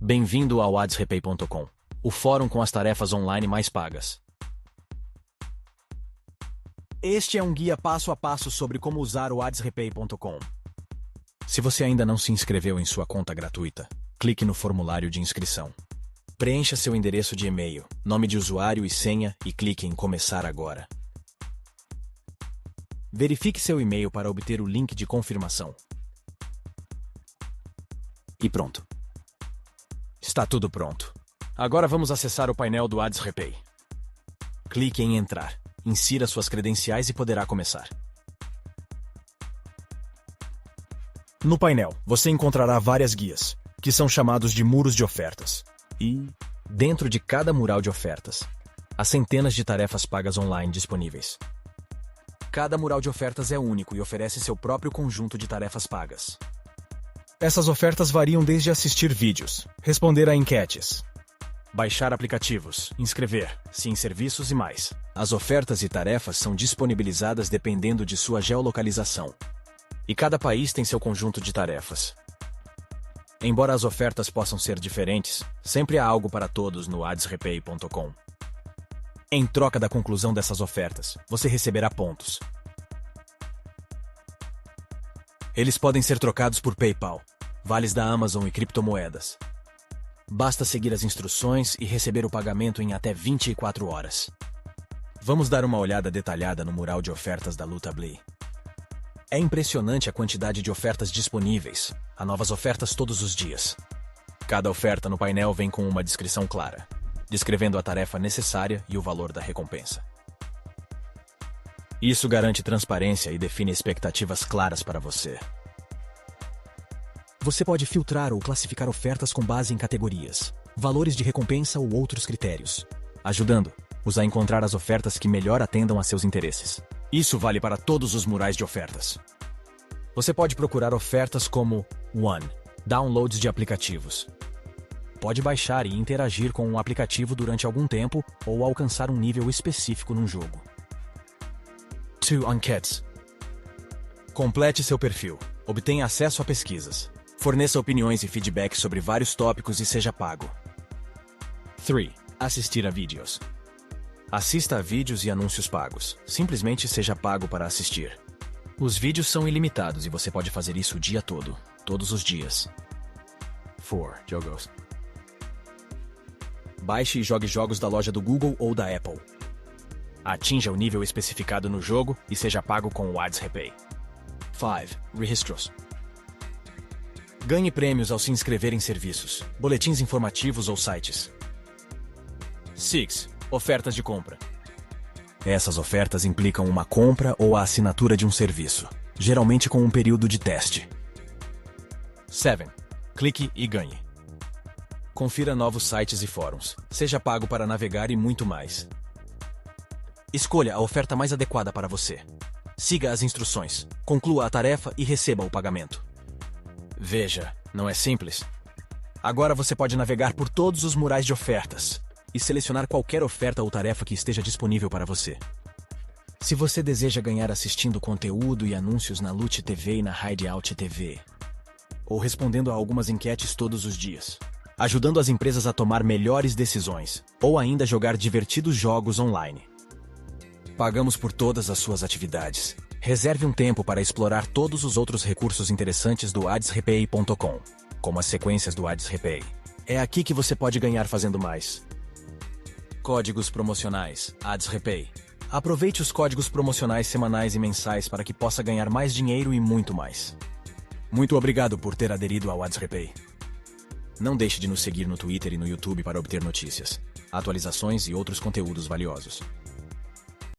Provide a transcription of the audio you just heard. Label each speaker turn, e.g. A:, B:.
A: Bem-vindo ao adsrepay.com, o fórum com as tarefas online mais pagas. Este é um guia passo a passo sobre como usar o adsrepay.com. Se você ainda não se inscreveu em sua conta gratuita, clique no formulário de inscrição. Preencha seu endereço de e-mail, nome de usuário e senha e clique em Começar agora. Verifique seu e-mail para obter o link de confirmação. E pronto. Está tudo pronto. Agora vamos acessar o painel do AdsRepay. Clique em Entrar, insira suas credenciais e poderá começar. No painel, você encontrará várias guias, que são chamados de muros de ofertas. E, dentro de cada mural de ofertas, há centenas de tarefas pagas online disponíveis. Cada mural de ofertas é único e oferece seu próprio conjunto de tarefas pagas. Essas ofertas variam desde assistir vídeos, responder a enquetes, baixar aplicativos, inscrever-se em serviços e mais. As ofertas e tarefas são disponibilizadas dependendo de sua geolocalização. E cada país tem seu conjunto de tarefas. Embora as ofertas possam ser diferentes, sempre há algo para todos no adsrepay.com. Em troca da conclusão dessas ofertas, você receberá pontos. Eles podem ser trocados por PayPal, vales da Amazon e criptomoedas. Basta seguir as instruções e receber o pagamento em até 24 horas. Vamos dar uma olhada detalhada no mural de ofertas da Lutably. É impressionante a quantidade de ofertas disponíveis. Há novas ofertas todos os dias. Cada oferta no painel vem com uma descrição clara, descrevendo a tarefa necessária e o valor da recompensa. Isso garante transparência e define expectativas claras para você. Você pode filtrar ou classificar ofertas com base em categorias, valores de recompensa ou outros critérios, ajudando-os a encontrar as ofertas que melhor atendam a seus interesses. Isso vale para todos os murais de ofertas. Você pode procurar ofertas como 1. Downloads de aplicativos. Pode baixar e interagir com um aplicativo durante algum tempo ou alcançar um nível específico num jogo. 2. Enquetes. Complete seu perfil. Obtenha acesso a pesquisas. Forneça opiniões e feedback sobre vários tópicos e seja pago. 3. Assistir a vídeos. Assista a vídeos e anúncios pagos. Simplesmente seja pago para assistir. Os vídeos são ilimitados e você pode fazer isso o dia todo, todos os dias. 4. Jogos. Baixe e jogue jogos da loja do Google ou da Apple. Atinja o nível especificado no jogo e seja pago com o AdsRepay. 5. Registros. Ganhe prêmios ao se inscrever em serviços, boletins informativos ou sites. 6. Ofertas de compra. Essas ofertas implicam uma compra ou a assinatura de um serviço, geralmente com um período de teste. 7. Clique e ganhe. Confira novos sites e fóruns, seja pago para navegar e muito mais. Escolha a oferta mais adequada para você. Siga as instruções, conclua a tarefa e receba o pagamento. Veja, não é simples? Agora você pode navegar por todos os murais de ofertas e selecionar qualquer oferta ou tarefa que esteja disponível para você. Se você deseja ganhar assistindo conteúdo e anúncios na Lute TV e na Hideout TV, ou respondendo a algumas enquetes todos os dias, ajudando as empresas a tomar melhores decisões, ou ainda jogar divertidos jogos online. Pagamos por todas as suas atividades. Reserve um tempo para explorar todos os outros recursos interessantes do adsrepay.com, como as sequências do AdsRepay. É aqui que você pode ganhar fazendo mais. Códigos promocionais, AdsRepay. Aproveite os códigos promocionais semanais e mensais para que possa ganhar mais dinheiro e muito mais. Muito obrigado por ter aderido ao AdsRepay. Não deixe de nos seguir no Twitter e no YouTube para obter notícias, atualizações e outros conteúdos valiosos.